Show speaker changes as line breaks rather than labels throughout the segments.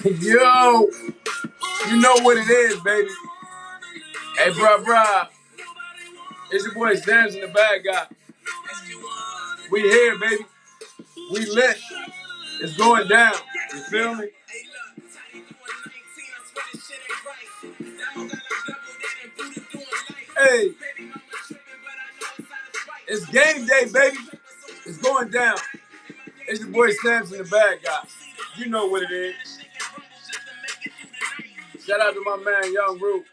Yo, you know what it is, baby. Hey, bruh. It's your boy Sam's in the bad guy. We here, baby. We lit. It's going down. You feel me? Hey, it's game day, baby. It's going down. It's your boy Sam's in the bad guy. You know what it is. Shout out to my man, Young Root.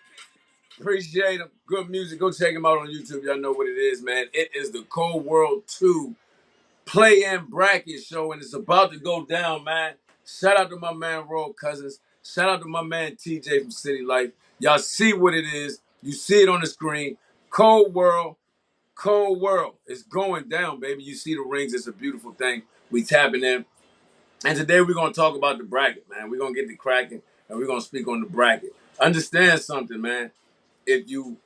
Appreciate him. Good music. Go check him out on YouTube. Y'all know what it is, man. It is the Cold World 2 play-in bracket show, and it's about to go down, man. Shout out to my man, Royal Cousins. Shout out to my man, TJ from City Life. Y'all see what it is. You see it on the screen. Cold World. It's going down, baby. You see the rings. It's a beautiful thing. We tapping in. And today we're going to talk about the bracket, man. We're going to get the cracking, and we're going to speak on the bracket. Understand something, man. If you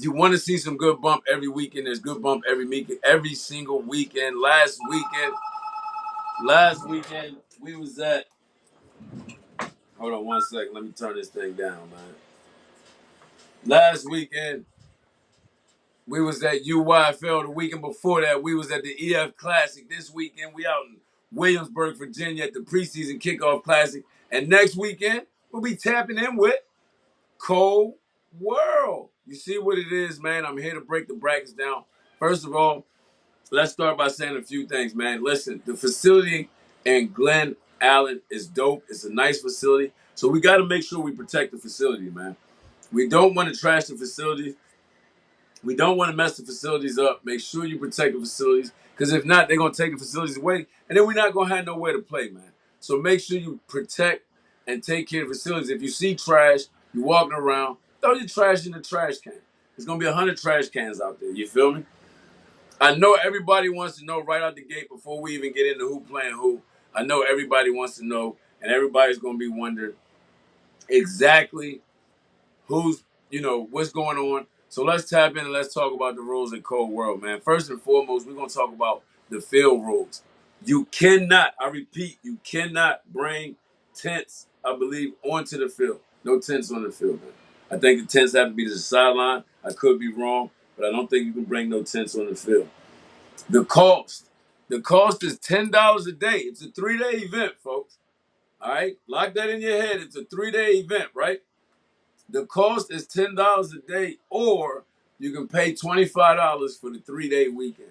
want to see some good bump every weekend, there's good bump every single weekend. Last weekend we was at, hold on one second, let me turn this thing down, man. Last weekend we was at UYFL. The weekend before that we was at the EF Classic. This weekend we out in Williamsburg, Virginia at the preseason kickoff classic. And next weekend we'll be tapping in with Cold World. You see what it is, man. I'm here to break the brackets down. First of all, let's start by saying a few things, man. Listen, the facility in Glen Allen is dope. It's a nice facility. So we got to make sure we protect the facility, man. We don't want to trash the facilities. We don't want to mess the facilities up. Make sure you protect the facilities, because if not, they're going to take the facilities away, and then we're not going to have nowhere to play, man. So make sure you protect and take care of facilities. If you see trash, you're walking around, throw your trash in the trash can. There's going to be 100 trash cans out there. You feel me? I know everybody wants to know right out the gate before we even get into who playing who. I know everybody wants to know, and everybody's going to be wondering exactly who's, what's going on. So let's tap in and let's talk about the rules in Cold World, man. First and foremost, we're going to talk about the field rules. You cannot, I repeat, you cannot bring tents, I believe, onto the field. No tents on the field, man. I think the tents have to be to the sideline. I could be wrong, but I don't think you can bring no tents on the field. The cost is $10 a day. It's a 3-day event, folks. All right? Lock that in your head. It's a 3-day event, right? The cost is $10 a day, or you can pay $25 for the 3-day weekend.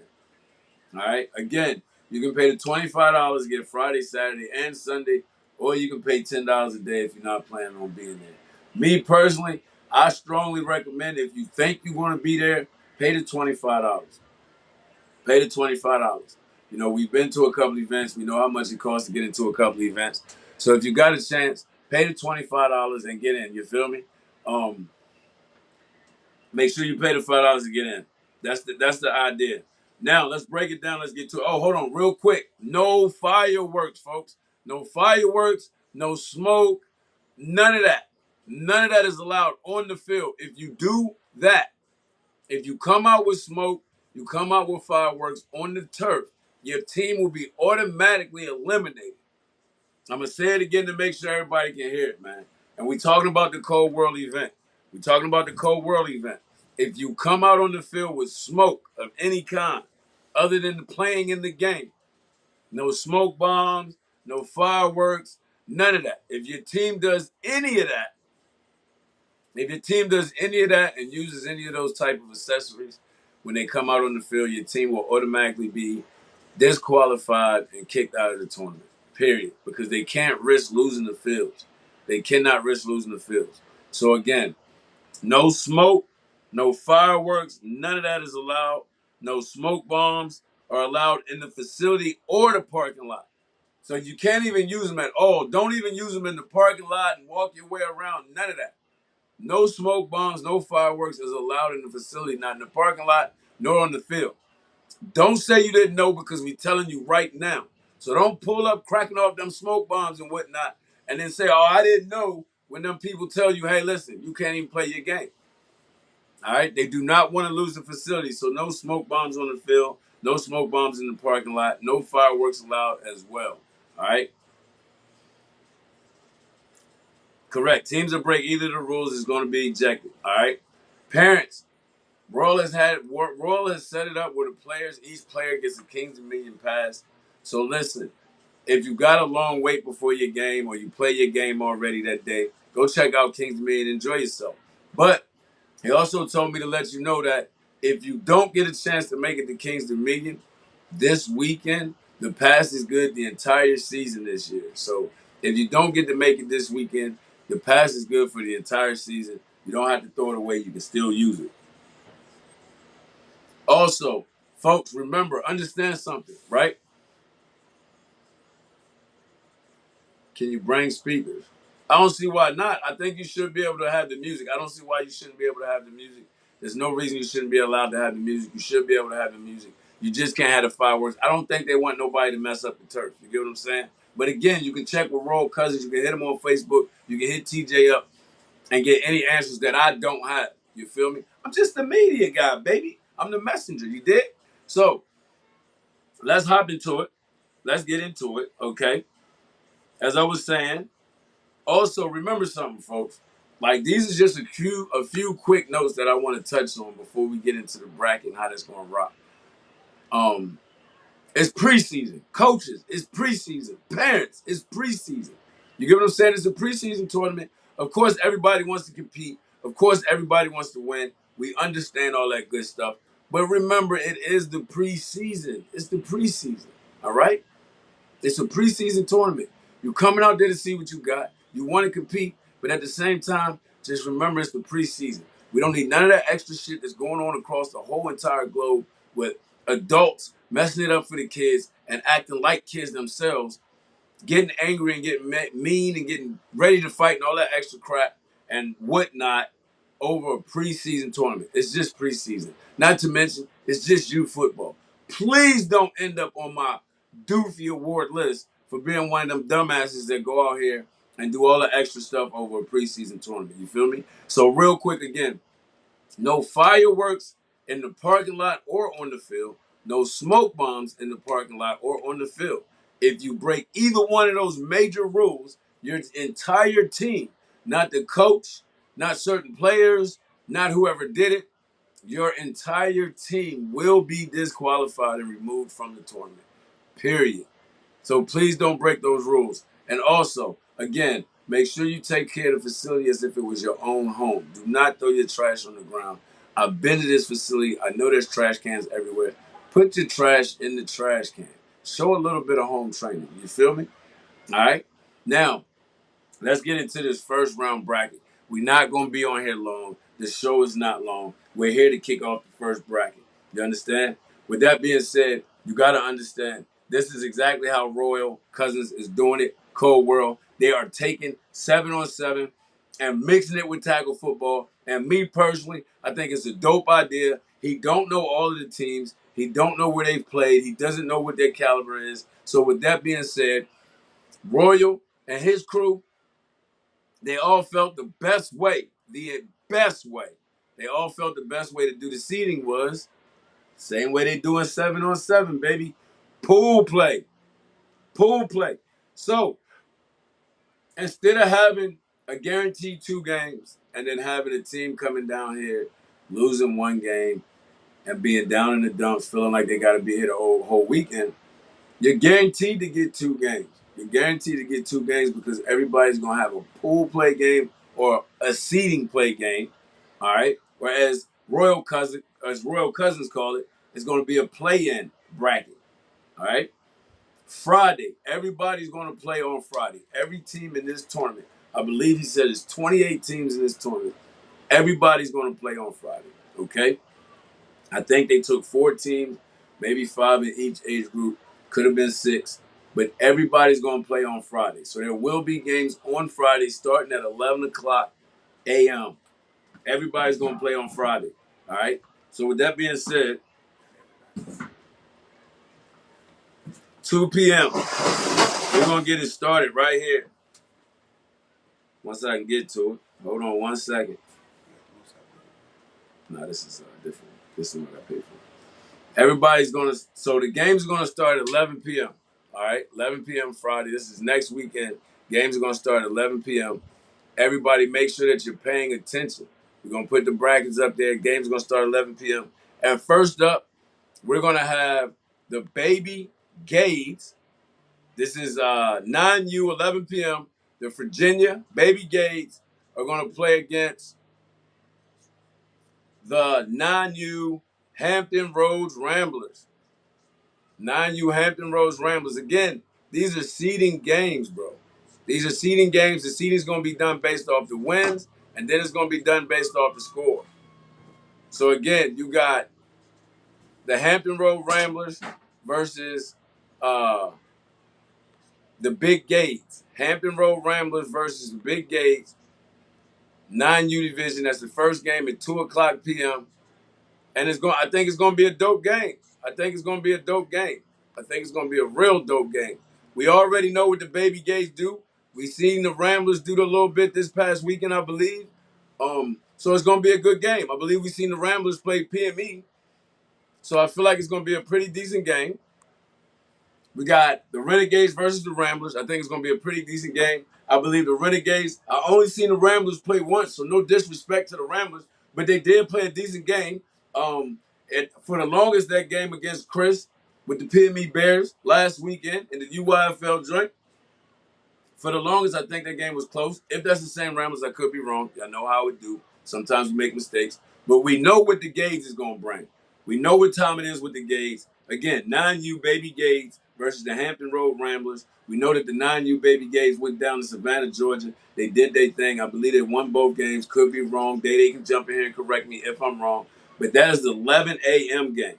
All right? Again, you can pay the $25, get Friday, Saturday, and Sunday, or you can pay $10 a day if you're not planning on being there. Me personally, I strongly recommend, if you think you're going to be there, pay the $25. Pay the $25. We've been to a couple events. We know how much it costs to get into a couple events. So if you got a chance, pay the $25 and get in. You feel me? Make sure you pay the $5 to get in. That's the idea. Now let's break it down. Let's get to it. Oh, hold on, real quick. No fireworks, folks. No fireworks. No smoke. None of that. None of that is allowed on the field. If you do that, if you come out with smoke, you come out with fireworks on the turf, your team will be automatically eliminated. I'm going to say it again to make sure everybody can hear it, man. And we're talking about the Cold World event. We're talking about the Cold World event. If you come out on the field with smoke of any kind, other than playing in the game, no smoke bombs, no fireworks, none of that. If your team does any of that, and uses any of those type of accessories when they come out on the field, your team will automatically be disqualified and kicked out of the tournament, period, because they can't risk losing the fields. They cannot risk losing the fields. So again, no smoke, no fireworks, none of that is allowed. No smoke bombs are allowed in the facility or the parking lot. So you can't even use them at all. Don't even use them in the parking lot and walk your way around. None of that. No smoke bombs, no fireworks is allowed in the facility, not in the parking lot, nor on the field. Don't say you didn't know, because we're telling you right now. So don't pull up cracking off them smoke bombs and whatnot and then say, oh, I didn't know, when them people tell you, hey, listen, you can't even play your game. All right? They do not want to lose the facility, so no smoke bombs on the field, no smoke bombs in the parking lot, no fireworks allowed as well. All right? Correct. Teams that break either of the rules is going to be ejected. All right. Parents, Royal has set it up where the players, each player gets a Kings Dominion pass. So listen, if you got a long wait before your game or you play your game already that day, go check out Kings Dominion and enjoy yourself. But he also told me to let you know that if you don't get a chance to make it to Kings Dominion this weekend, the pass is good the entire season this year. So if you don't get to make it this weekend, the pass is good for the entire season. You don't have to throw it away. You can still use it. Also, folks, remember, understand something, right? Can you bring speakers? I don't see why not. I think you should be able to have the music. I don't see why you shouldn't be able to have the music. There's no reason you shouldn't be allowed to have the music. You should be able to have the music. You just can't have the fireworks. I don't think they want nobody to mess up the turf. You get what I'm saying? But again, you can check with Royal Cousins. You can hit him on Facebook. You can hit TJ up and get any answers that I don't have. You feel me? I'm just the media guy, baby. I'm the messenger. You dig? So let's hop into it. Let's get into it, okay? As I was saying, also remember something, folks. Like these are just a few quick notes that I want to touch on before we get into the bracket and how that's going to rock. Um, it's preseason. Coaches, it's preseason. Parents, it's preseason. You get what I'm saying? It's a preseason tournament. Of course, everybody wants to compete. Of course, everybody wants to win. We understand all that good stuff. But remember, it is the preseason. It's the preseason. All right? It's a preseason tournament. You're coming out there to see what you got. You want to compete, but at the same time, just remember it's the preseason. We don't need none of that extra shit that's going on across the whole entire globe with adults messing it up for the kids and acting like kids themselves, getting angry and getting mean and getting ready to fight and all that extra crap and whatnot over a preseason tournament. It's just preseason. Not to mention, it's just youth football. Please don't end up on my doofy award list for being one of them dumbasses that go out here and do all the extra stuff over a preseason tournament. You feel me? So real quick again, no fireworks in the parking lot or on the field. No smoke bombs in the parking lot or on the field. If you break either one of those major rules, your entire team, not the coach, not certain players, not whoever did it, your entire team will be disqualified and removed from the tournament. Period. So please don't break those rules. And also, again, make sure you take care of the facility as if it was your own home. Do not throw your trash on the ground. I've been to this facility. I know there's trash cans everywhere. Put your trash in the trash can. Show a little bit of home training. You feel me? All right? Now, let's get into this first round bracket. We're not going to be on here long. The show is not long. We're here to kick off the first bracket. You understand? With that being said, you got to understand this is exactly how Royal Cousins is doing it. Cold World. They are taking 7-on-7 and mixing it with tackle football. And me personally, I think it's a dope idea. He don't know all of the teams. He don't know where they've played. He doesn't know what their caliber is. So with that being said, Royal and his crew, they all felt the best way. They all felt the best way to do the seating was same way they doing 7-on-7, baby. Pool play. Pool play. So instead of having a guaranteed 2 games and then having a team coming down here, losing 1 game and being down in the dumps, feeling like they got to be here the whole weekend, you're guaranteed to get 2 games. You're guaranteed to get 2 games because everybody's going to have a pool play game or a seeding play game, all right? Whereas as Royal Cousins call it, it's going to be a play-in bracket, all right? Friday, everybody's going to play on Friday. Every team in this tournament, I believe he said it's 28 teams in this tournament. Everybody's going to play on Friday, okay? I think they took 4 teams, maybe 5 in each age group. Could have been 6. But everybody's going to play on Friday. So there will be games on Friday starting at 11 o'clock a.m. Everybody's going to play on Friday. All right? So with that being said, 2 p.m., we're going to get it started right here. Once I can get to it. Hold on 1 second. No, this is different. This is what I paid for. Everybody's going to, so the game's going to start at 11 p.m. All right, 11 p.m. Friday. This is next weekend. Games are going to start at 11 p.m. Everybody make sure that you're paying attention. We're going to put the brackets up there. Game's going to start 11 p.m. And first up, we're going to have the Baby Gades. This is 9U, 11 p.m. The Virginia Baby Gades are going to play against the 9U Hampton Roads Ramblers. 9U Hampton Roads Ramblers. Again, these are seeding games, bro. These are seeding games. The seeding is going to be done based off the wins, and then it's going to be done based off the score. So again, you got the Hampton Road Ramblers versus the Big Gades. Hampton Road Ramblers versus the Big Gades. 9U division. That's the first game at 2:00 p.m. And I think it's gonna be a dope game. I think it's gonna be a dope game. I think it's gonna be a real dope game. We already know what the Baby Gates do. We seen the Ramblers do a little bit this past weekend, I believe. So it's gonna be a good game. I believe we seen the Ramblers play PME. So I feel like it's gonna be a pretty decent game. We got the Renegades versus the Ramblers. I think it's going to be a pretty decent game. I believe the Renegades, I only seen the Ramblers play once, so no disrespect to the Ramblers, but they did play a decent game. For the longest, that game against Chris with the PME Bears last weekend in the UYFL joint, for the longest, I think that game was close. If that's the same Ramblers, I could be wrong. I know how it do. Sometimes we make mistakes. But we know what the Gades is going to bring. We know what time it is with the Gades. Again, 9U Baby Gades versus the Hampton Road Ramblers. We know that the 9U Baby Gades went down to Savannah, Georgia. They did their thing. I believe they won both games. Could be wrong. They can jump in here and correct me if I'm wrong. But that is the 11 a.m. game.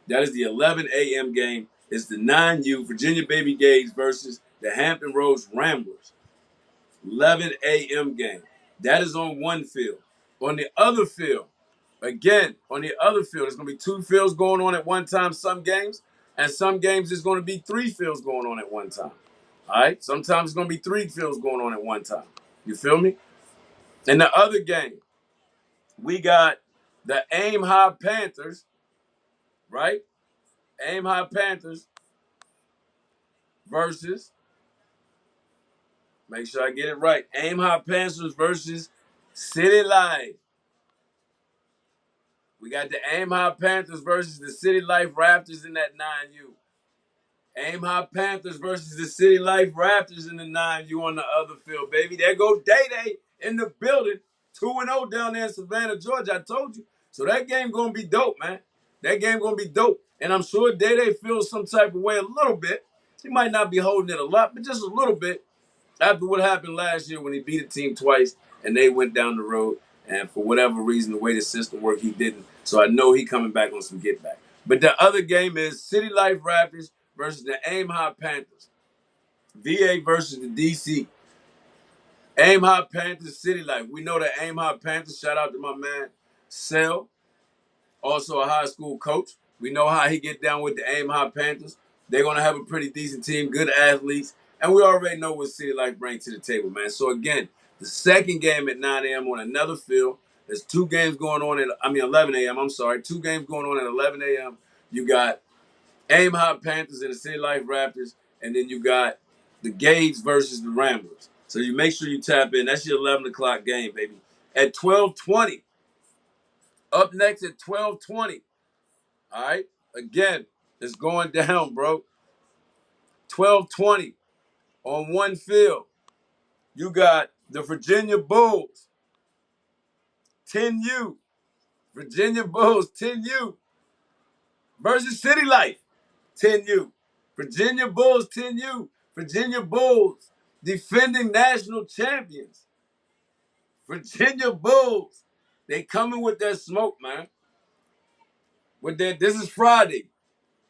That is the 11 a.m. game. It's the 9U Virginia Baby Gades versus the Hampton Roads Ramblers. 11 a.m. game. That is on one field. On the other field, again, on the other field, there's going to be two fields going on at one time some games, and some games there's going to be three fields going on at one time. All right? Sometimes it's going to be three fields going on at one time. You feel me? In the other game, we got the Aim High Panthers, right? Aim High Panthers versus, make sure I get it right, Aim High Panthers versus City Life. We got the Aim High Panthers versus the City Life Raptors in that 9U. Aim High Panthers versus the City Life Raptors in the 9U on the other field, baby. There go Day-Day in the building. 2-0 down there in Savannah, Georgia. I told you. So that game going to be dope, man. That game going to be dope. And I'm sure Day-Day feels some type of way a little bit. He might not be holding it a lot, but just a little bit after what happened last year when he beat a team twice and they went down the road. And for whatever reason, the way the system worked, he didn't. So I know he coming back on some get back. But the other game is City Life Raptors versus the Aim High Panthers. VA versus the DC. Aim High Panthers, City Life. We know the Aim High Panthers. Shout out to my man, Sel, also a high school coach. We know how he get down with the Aim High Panthers. They're going to have a pretty decent team, good athletes. And we already know what City Life brings to the table, man. So, again, the second game at 9 a.m. on another field. There's two games going on at, 11 a.m. I'm sorry. Two games going on at 11 a.m. You got Aim High Panthers and the City Life Raptors. And then you got the Gades versus the Ramblers. So you make sure you tap in. That's your 11 o'clock game, baby. At 12:20. Up next at 12:20. All right? Again, it's going down, bro. 12:20 on one field. You got the Virginia Bulls, 10U. Virginia Bulls, 10U versus City Life, 10U. Virginia Bulls, 10U. Virginia Bulls, defending national champions. Virginia Bulls, they coming with their smoke, man. This is Friday.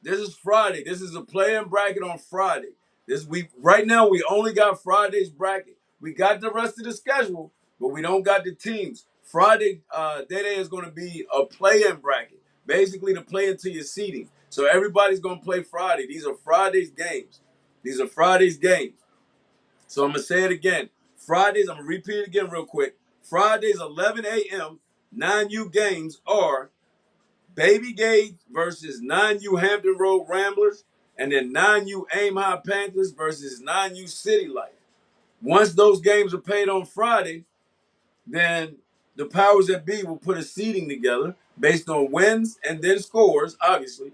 This is Friday. This is a play-in bracket on Friday. Right now we only got Friday's bracket. We got the rest of the schedule, but we don't got the teams. Friday, Day is going to be a play-in bracket, basically to play into your seeding. So everybody's going to play Friday. These are Friday's games. These are Friday's games. So I'm going to say it again. Fridays, I'm going to repeat it again real quick. Fridays, 11 a.m., 9U games are Baby Gate versus 9U Hampton Road Ramblers, and then 9U Aim High Panthers versus 9U City Life. Once those games are paid on Friday, then the powers that be will put a seeding together based on wins and then scores, obviously.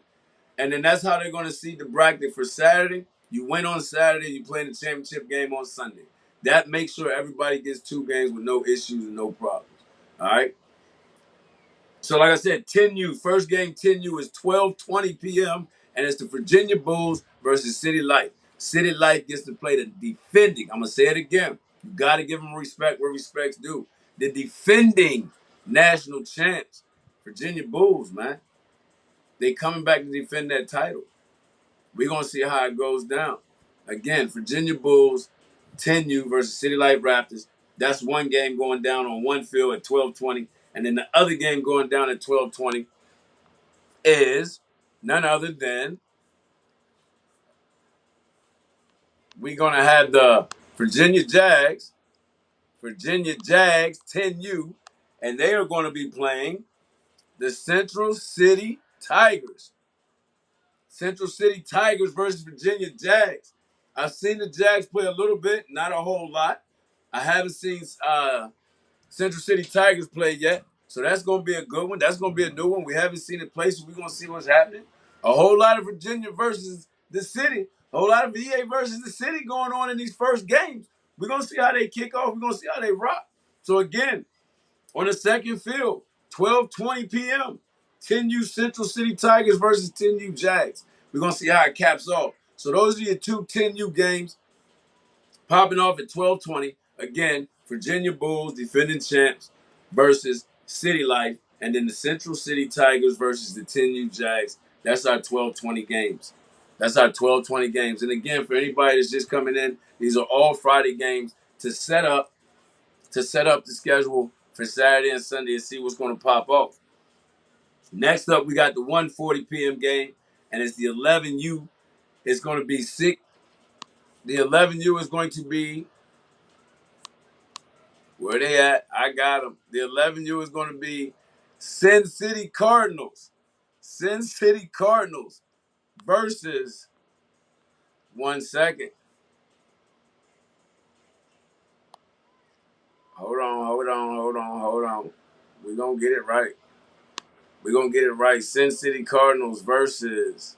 And then that's how they're going to seed the bracket for Saturday. You win on Saturday, you play in the championship game on Sunday. That makes sure everybody gets 2 games with no issues and no problems. All right. So, like I said, 10U, first game 10U is 12:20 p.m. and it's the Virginia Bulls versus City Light. City Light gets to play the defending. I'm gonna say it again. You got to give them respect where respect's due. The defending national champs, Virginia Bulls, man. They coming back to defend that title. We're gonna see how it goes down. Again, Virginia Bulls, 10U versus City Light Raptors. That's one game going down on one field at 12:20, and then the other game going down at 12:20 is none other than we're gonna have the Virginia Jags 10U, and they are going to be playing the Central City Tigers. Central City Tigers versus Virginia Jags. I've seen the Jags play a little bit, not a whole lot. I haven't seen Central City Tigers play yet, so that's going to be a good one. That's going to be a new one. We haven't seen it play, so we're going to see what's happening. A whole lot of Virginia versus the city, a whole lot of VA versus the city going on in these first games. We're going to see how they kick off. We're going to see how they rock. So again, on the second field, 12:20 p.m. 10U Central City Tigers versus 10U Jags. We're going to see how it caps off. So those are your two 10U games popping off at 12:20. Again, Virginia Bulls, defending champs, versus City Life. And then the Central City Tigers versus the 10U Jags. That's our 12:20 games. That's our 12:20 games. And again, for anybody that's just coming in, these are all Friday games to set up the schedule for Saturday and Sunday and see what's going to pop off. Next up, we got the 1:40 p.m. game, and it's the 11U. It's going to be sick. The 11U is going to be where they at. I got them. The 11U is going to be Sin City Cardinals. Sin City Cardinals versus 1 second. Hold on. We're going to get it right. We're going to get it right. Sin City Cardinals versus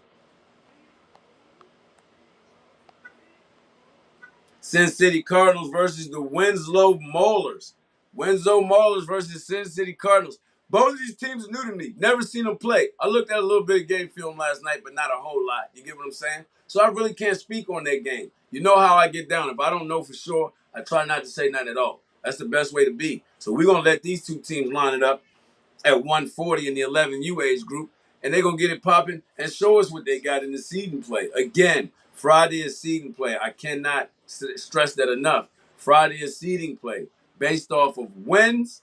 Sin City Cardinals versus the Winslow Maulers. Winslow Maulers versus Sin City Cardinals. Both of these teams are new to me. Never seen them play. I looked at a little bit of game film last night, but not a whole lot. You get what I'm saying? So I really can't speak on that game. You know how I get down. If I don't know for sure, I try not to say nothing at all. That's the best way to be. So we're going to let these two teams line it up at 140 in the 11U age group, and they're going to get it popping and show us what they got in the seeding play. Again, Friday is seeding play. I cannot stress that enough. Friday is seeding play based off of wins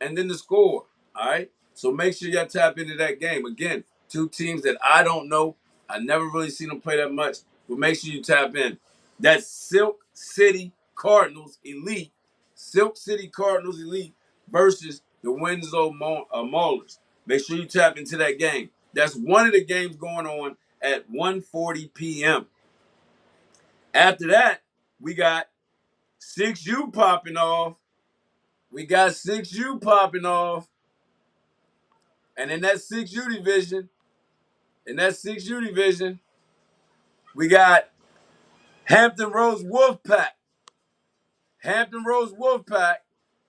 and then the score. All right? So make sure y'all tap into that game. Again, two teams that I don't know. I never really seen them play that much, but make sure you tap in. That's Silk City Cardinals Elite. Silk City Cardinals Elite versus the Winslow Maulers. Make sure you tap into that game. That's one of the games going on at 1:40 p.m. After that, we got 6U popping off. And in that 6U division, we got Hampton Roads Wolfpack.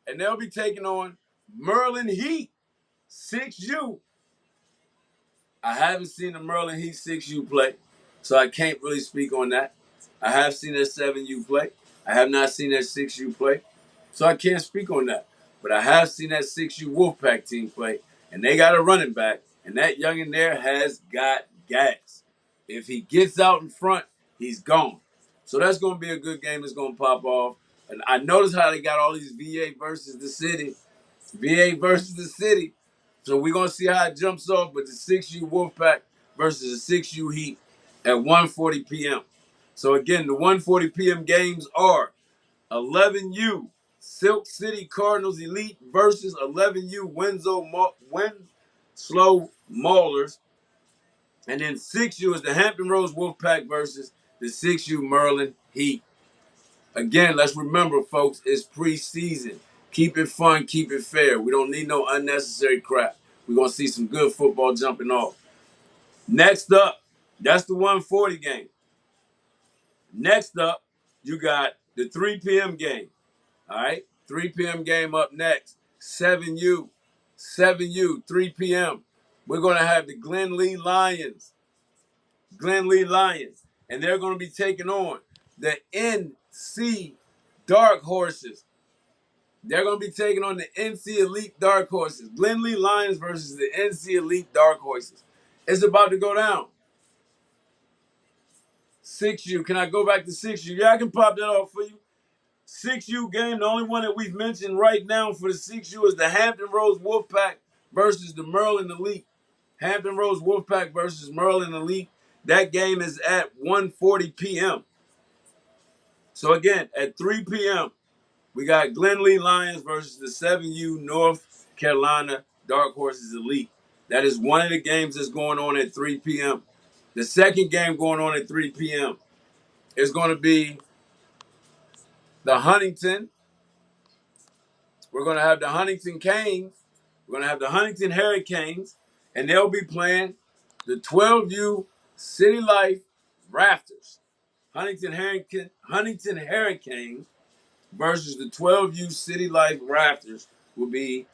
And they'll be taking on Merlin Heat 6U. I haven't seen the Merlin Heat 6U play, so I can't really speak on that. I have seen that 7U play. I have not seen that 6U play, so I can't speak on that. But I have seen that 6U Wolfpack team play, and they got a running back, and that youngin' there has got gas. If he gets out in front, he's gone. So that's going to be a good game that's going to pop off. And I noticed how they got all these VA versus the city. So we're going to see how it jumps off with the 6U Wolfpack versus the 6U Heat at 1:40 p.m. So again, the 1:40 p.m. games are 11U Silk City Cardinals Elite versus 11U Winslow Maulers. And then 6U is the Hampton Roads Wolfpack versus the 6U Merlin Heat. Again, let's remember, folks, it's preseason. Keep it fun, keep it fair. We don't need no unnecessary crap. We're going to see some good football jumping off. Next up, that's the 140 game. Next up, you got the 3 p.m. game. All right? 3 p.m. game up next. 7U. 7U, 3 p.m. We're going to have the Glen Lee Lions. Glen Lee Lions. And they're going to be taking on the NC Dark Horses. They're going to be taking on the NC Elite Dark Horses. Glen Lee Lions versus the NC Elite Dark Horses. It's about to go down. 6U. Can I go back to 6U? Yeah, I can pop that off for you. 6U game, the only one that we've mentioned right now for the 6U is the Hampton Roads Wolfpack versus the Merlin Elite. Hampton Roads Wolfpack versus Merlin Elite. That game is at 1:40 p.m. So again, at 3 p.m., we got Glen Lee Lions versus the 7U North Carolina Dark Horses Elite. That is one of the games that's going on at 3 p.m. The second game going on at 3 p.m. is going to be the Huntington. We're going to have the Huntington Canes. We're going to have the Huntington Hurricanes, and they'll be playing the 12U City Life Rafters. Huntington Hurricanes versus the 12U City Life Rafters will be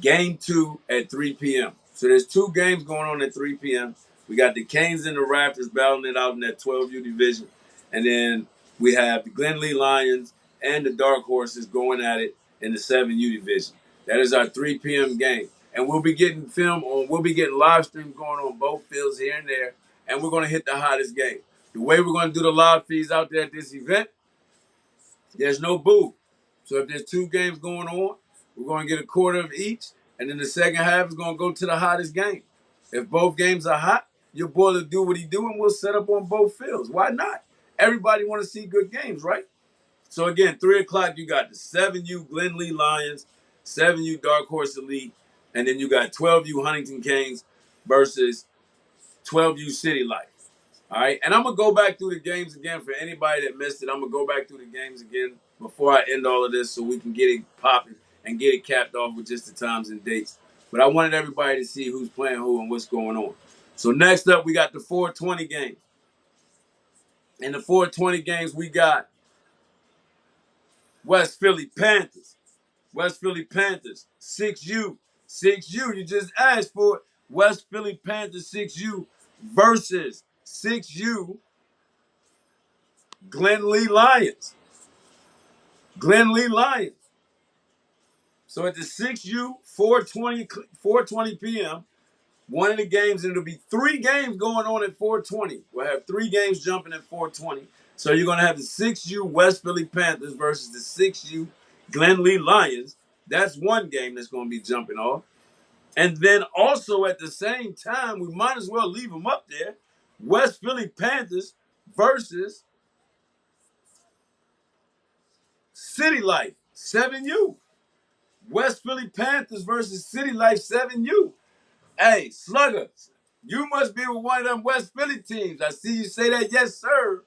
game 2 at 3 p.m. So there's 2 games going on at 3 p.m. We got the Canes and the Raptors battling it out in that 12U division. And then we have the Glen Lee Lions and the Dark Horses going at it in the 7U division. That is our 3 p.m. game. And we'll be getting we'll be getting live streams going on both fields here and there. And we're going to hit the hottest game. The way we're going to do the live feeds out there at this event, there's no booth. So if there's 2 games going on, we're going to get a quarter of each. And then the second half is going to go to the hottest game. If both games are hot, your boy will do what he do, and we'll set up on both fields. Why not? Everybody want to see good games, right? So again, 3 o'clock, you got the 7U Glen Lee Lions, 7U Dark Horse Elite, and then you got 12U Huntington Canes versus 12U City Life. All right, and I'm going to go back through the games again for anybody that missed it. I'm going to go back through the games again before I end all of this so we can get it popping and get it capped off with just the times and dates. But I wanted everybody to see who's playing who and what's going on. So next up, we got the 420 games. In the 420 games, we got West Philly Panthers. West Philly Panthers, 6U. 6U, you just asked for it. West Philly Panthers, 6U versus 6U Glen Lee Lions. Glen Lee Lions. So at the 6U, 4:20 p.m., one of the games, and it'll be 3 games going on at 4:20. We'll have 3 games jumping at 4:20. So you're going to have the 6U West Philly Panthers versus the 6U Glen Lee Lions. That's one game that's going to be jumping off. And then also at the same time, we might as well leave them up there, West Philly Panthers versus City Life, 7U. West Philly Panthers versus City Life, 7U. Hey, Slugger, you must be with one of them West Philly teams. I see you say that. Yes, sir.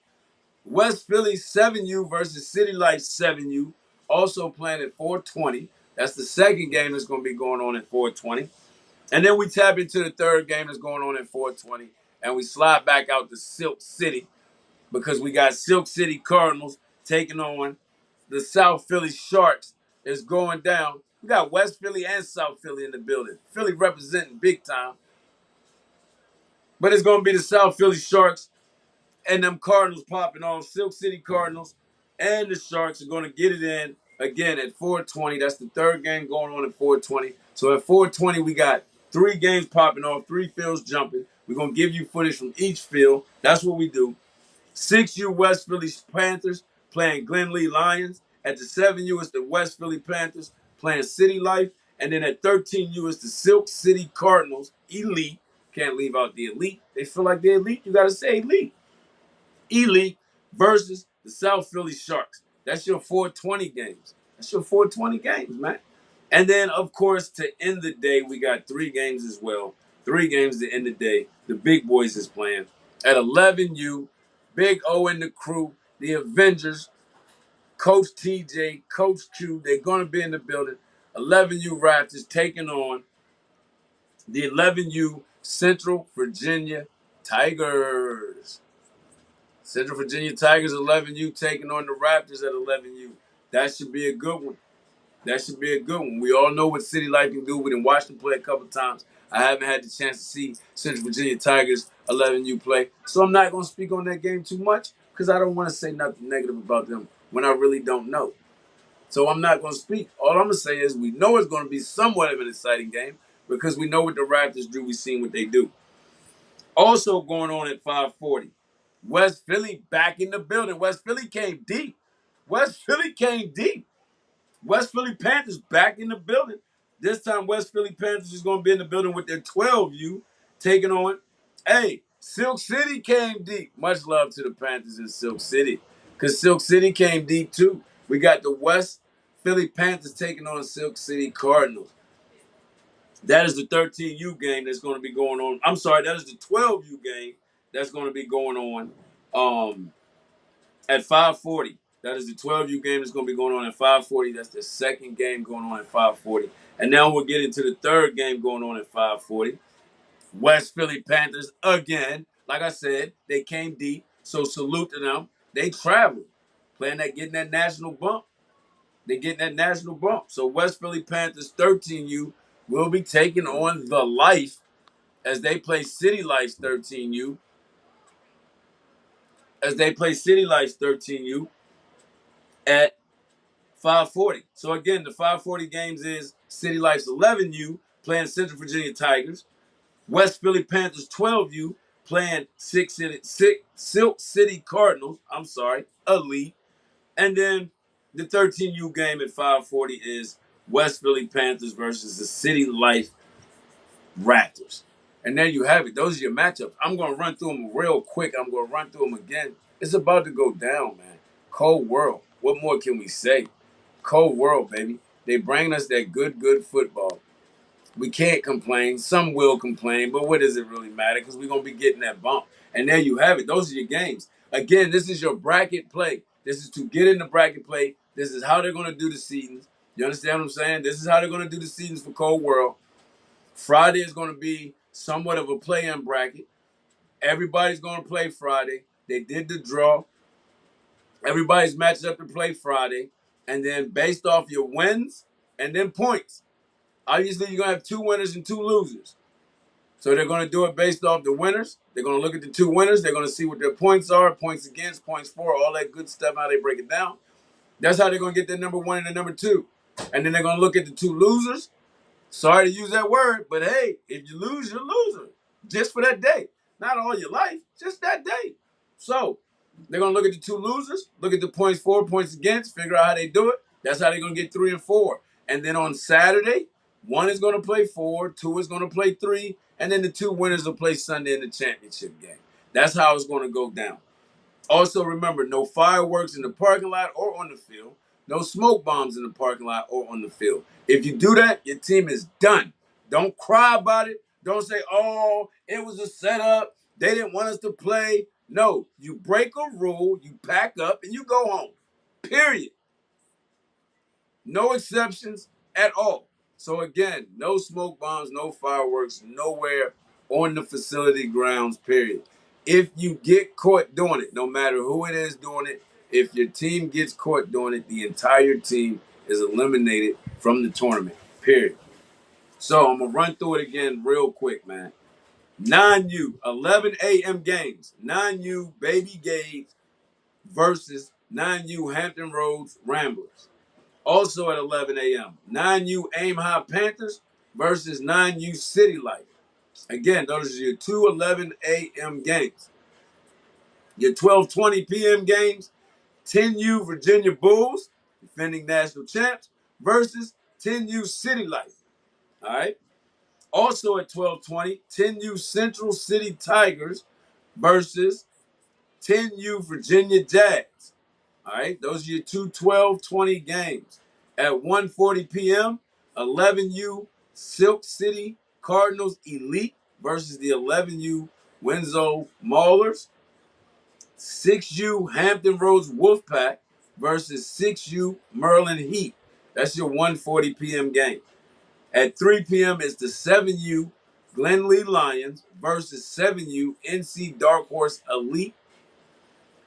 West Philly 7U versus City Life 7U. Also playing at 4:20. That's the second game that's going to be going on at 4:20. And then we tap into the third game that's going on at 4:20. And we slide back out to Silk City because we got Silk City Cardinals taking on the South Philly Sharks. It's going down. We got West Philly and South Philly in the building. Philly representing big time. But it's going to be the South Philly Sharks and them Cardinals popping off. Silk City Cardinals and the Sharks are going to get it in again at 4:20. That's the third game going on at 4:20. So at 4:20, we got 3 games popping off, 3 fields jumping. We're going to give you footage from each field. That's what we do. 6U West Philly Panthers playing Glen Lee Lions. At the 7U, it's the West Philly Panthers playing City Life. And then at 13U, it's the Silk City Cardinals Elite. Can't leave out the Elite. They feel like they're elite. You got to say Elite. Elite versus the South Philly Sharks. That's your 420 games. That's your 420 games, man. And then, of course, to end the day, we got 3 games as well. 3 games to end the day. The big boys is playing. At 11U, Big O and the crew, the Avengers, Coach TJ, Coach Q, they're going to be in the building. 11U Raptors taking on the 11U Central Virginia Tigers. Central Virginia Tigers 11U taking on the Raptors at 11U. That should be a good one. That should be a good one. We all know what City Life can do. We done watched them play a couple times. I haven't had the chance to see Central Virginia Tigers 11U play. So I'm not going to speak on that game too much because I don't want to say nothing negative about them when I really don't know. So I'm not going to speak. All I'm going to say is we know it's going to be somewhat of an exciting game because we know what the Raptors do. We've seen what they do. Also going on at 540, West Philly back in the building. West Philly came deep. West Philly came deep. West Philly Panthers back in the building. This time, West Philly Panthers is going to be in the building with their 12U taking on. Hey, Silk City came deep. Much love to the Panthers in Silk City because Silk City came deep too. We got the West Philly Panthers taking on Silk City Cardinals. That is the 13U game that's going to be going on. I'm sorry, that is the 12U game that's going to be going on at 540. That is the 12U game that's going to be going on at 540. That's the second game going on at 540. And now we'll get into the third game going on at 540. West Philly Panthers again. Like I said, they came deep. So salute to them. They traveled. Getting that national bump. They getting that national bump. So West Philly Panthers 13U will be taking on the Life as they play City Life's 13U. As they play City Life's 13U at 540. So again, the 540 games is City Life's 11U playing Central Virginia Tigers, West Philly Panthers 12U playing Silk City Cardinals. I'm sorry, Elite, and then the 13U game at 540 is West Philly Panthers versus the City Life Raptors. And there you have it. Those are your matchups. I'm going to run through them real quick. I'm going to run through them again. It's about to go down, man. Cold world. What more can we say? Cold world, baby. They bring us that good football. We can't complain. Some will complain, but what does it really matter? Because we're going to be getting that bump. And there you have it. Those are your games. Again, this is your bracket play. This is to get in the bracket play. This is how they're going to do the seasons. You understand what I'm saying? This is how they're going to do the seasons for Cold World. Friday is going to be somewhat of a play-in bracket. Everybody's going to play Friday. They did the draw. Everybody's matched up to play Friday. And then based off your wins and then points, obviously you're going to have 2 winners and 2 losers. So they're going to do it based off the winners. They're going to look at the 2 winners. They're going to see what their points are, points against, points for, all that good stuff, how they break it down. That's how they're going to get their number 1 and their number 2. And then they're going to look at the 2 losers. Sorry to use that word, but hey, if you lose, you're a loser. Just for that day. Not all your life, just that day. So they're going to look at the 2 losers, look at the points for, points against, figure out how they do it. That's how they're going to get 3 and 4. And then on Saturday, 1 is going to play 4, 2 is going to play 3, and then the 2 winners will play Sunday in the championship game. That's how it's going to go down. Also, remember, no fireworks in the parking lot or on the field. No smoke bombs in the parking lot or on the field. If you do that, your team is done. Don't cry about it. Don't say, oh, it was a setup. They didn't want us to play. No, you break a rule, you pack up, and you go home. Period. No exceptions at all. So again, no smoke bombs, no fireworks, nowhere on the facility grounds, period. If you get caught doing it, no matter who it is doing it, if your team gets caught doing it, the entire team is eliminated from the tournament, period. So I'm going to run through it again real quick, man. 9U, 11 a.m. games. 9U Baby Gage versus 9U Hampton Roads Ramblers. Also at 11 a.m., 9U Aim High Panthers versus 9U City Life. Again, those are your 2 11 a.m. games. Your 12:20 p.m. games, 10U Virginia Bulls, defending national champs, versus 10U City Life. All right. Also at 12:20, 10U Central City Tigers versus 10U Virginia Jags. All right, those are your 2 12:20 games. At 1:40 p.m., 11U Silk City Cardinals Elite versus the 11U Winslow Maulers. 6U Hampton Roads Wolfpack versus 6U Merlin Heat. That's your 1:40 p.m. game. At 3 p.m. is the 7U Glenlee Lions versus 7U NC Dark Horse Elite.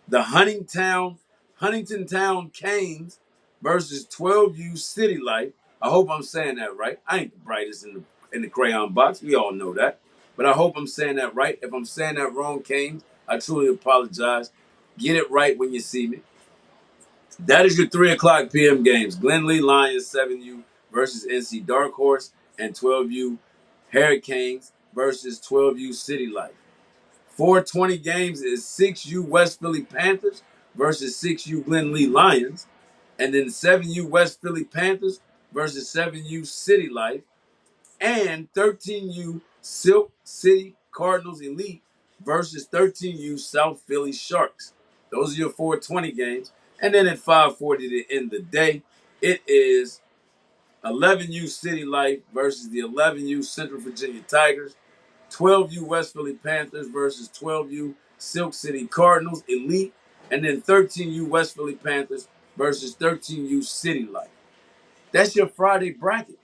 The Huntington Town Canes versus 12U City Life. I hope I'm saying that right. I ain't the brightest in the crayon box. We all know that. But I hope I'm saying that right. If I'm saying that wrong, Canes, I truly apologize. Get it right when you see me. That is your 3 o'clock p.m. games. Glenlee Lions 7U versus NC Dark Horse and 12U Hurricanes versus 12U City Life. 4:20 games is 6U West Philly Panthers versus 6U Glenlee Lions. And then 7U West Philly Panthers versus 7U City Life. And 13U Silk City Cardinals Elite versus 13U South Philly Sharks. Those are your 4:20 games. And then at 5:40 to end the day, it is 11U City Life versus the 11U Central Virginia Tigers. 12U West Philly Panthers versus 12U Silk City Cardinals Elite, and then 13U West Philly Panthers versus 13U City Life. That's your Friday bracket.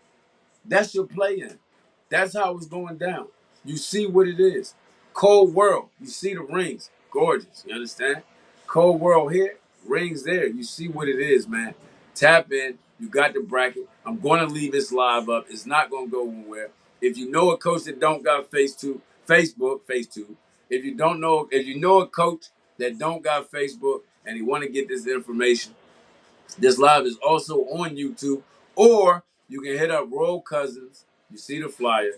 That's your play-in. That's how it's going down. You see what it is. Cold world. You see the rings. Gorgeous. You understand? Cold world here, rings there. You see what it is, man. Tap in. You got the bracket. I'm going to leave this live up. It's not going to go anywhere. If you know a coach that don't got Facebook, FaceTube. If you know a coach that don't got Facebook and he want to get this information, this live is also on YouTube, or you can hit up Royal Cousins. You see the flyer,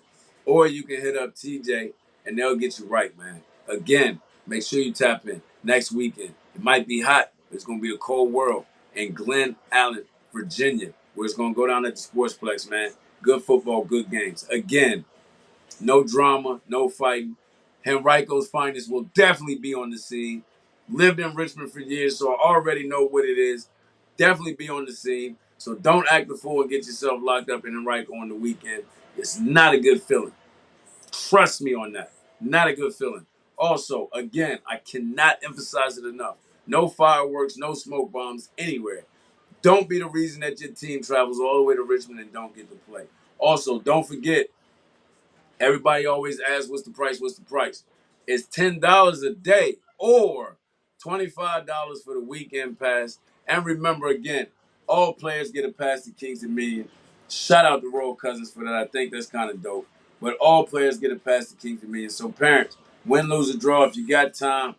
or you can hit up TJ, and they'll get you right, man. Again, make sure you tap in next weekend. It might be hot, but it's gonna be a cold world in Glen Allen, Virginia, where it's gonna go down at the Sportsplex, man. Good football, good games. Again, no drama, no fighting. Henrico's finest will definitely be on the scene. Lived in Richmond for years, so I already know what it is. Definitely be on the scene. So don't act the fool and get yourself locked up in Henrico on the weekend. It's not a good feeling. Trust me on that. Not a good feeling. Also, again, I cannot emphasize it enough. No fireworks, no smoke bombs anywhere. Don't be the reason that your team travels all the way to Richmond and don't get to play. Also, don't forget, everybody always asks, what's the price? What's the price? It's $10 a day or $25 for the weekend pass. And remember, again, all players get a pass to Kings and Median. Shout out to Royal Cousins for that. I think that's kind of dope. But all players get a pass to Kings and Median. So parents, win, lose, or draw, if you got time,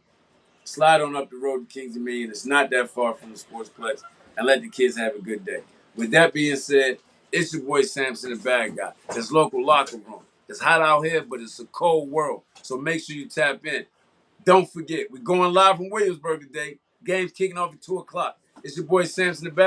slide on up the road to Kings and Million. It's not that far from the Sportsplex. And let the kids have a good day. With that being said, it's your boy Samson, the bad guy. It's local locker room. It's hot out here, but it's a cold world. So make sure you tap in. Don't forget, we're going live from Williamsburg today. Game's kicking off at 2 o'clock. It's your boy Samson, the bad guy.